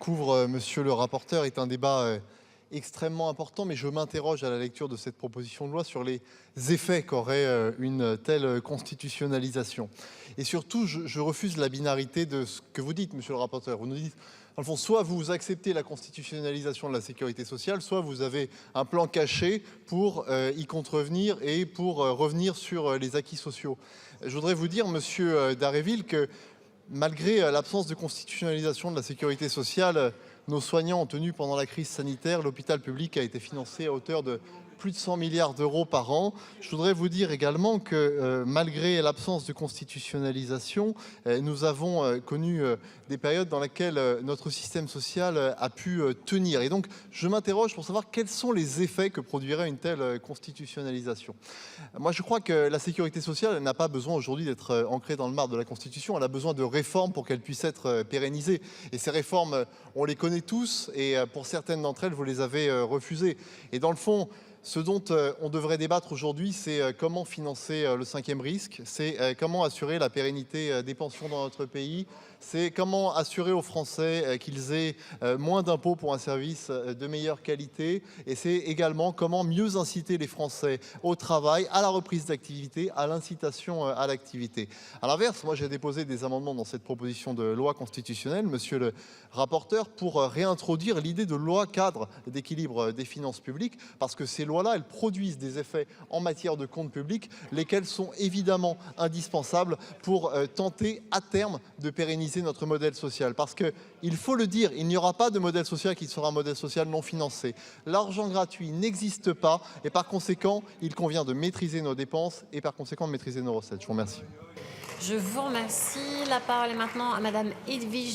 Couvre monsieur le rapporteur est un débat extrêmement important, mais je m'interroge à la lecture de cette proposition de loi sur les effets qu'aurait une telle constitutionnalisation. Et surtout, je refuse la binarité de ce que vous dites, monsieur le rapporteur. Vous nous dites, dans le fond, soit vous acceptez la constitutionnalisation de la sécurité sociale, soit vous avez un plan caché pour y contrevenir et pour revenir sur les acquis sociaux. Je voudrais vous dire, monsieur Dharréville, que malgré l'absence de constitutionnalisation de la sécurité sociale, nos soignants ont tenu pendant la crise sanitaire. L'hôpital public a été financé à hauteur de plus de 100 milliards d'euros par an. Je voudrais vous dire également que malgré l'absence de constitutionnalisation, nous avons connu des périodes dans lesquelles notre système social a pu tenir. Et donc, je m'interroge pour savoir quels sont les effets que produirait une telle constitutionnalisation. Moi, je crois que la sécurité sociale n'a pas besoin aujourd'hui d'être ancrée dans le marbre de la Constitution. Elle a besoin de réformes pour qu'elle puisse être pérennisée. Et ces réformes, on les connaît tous, et pour certaines d'entre elles, vous les avez refusées. Et dans le fond, ce dont on devrait débattre aujourd'hui, c'est comment financer le cinquième risque, c'est comment assurer la pérennité des pensions dans notre pays, c'est comment assurer aux Français qu'ils aient moins d'impôts pour un service de meilleure qualité, et c'est également comment mieux inciter les Français au travail, à la reprise d'activité, à l'incitation à l'activité. À l'inverse, moi j'ai déposé des amendements dans cette proposition de loi constitutionnelle, monsieur le rapporteur, pour réintroduire l'idée de loi cadre d'équilibre des finances publiques, parce que ces lois-là, elles produisent des effets en matière de comptes publics, lesquels sont évidemment indispensables pour tenter à terme de pérenniser notre modèle social. Parce qu'il faut le dire, il n'y aura pas de modèle social qui sera un modèle social non financé. L'argent gratuit n'existe pas et par conséquent, il convient de maîtriser nos dépenses et par conséquent de maîtriser nos recettes. Je vous remercie. Je vous remercie. La parole est maintenant à Madame Edwige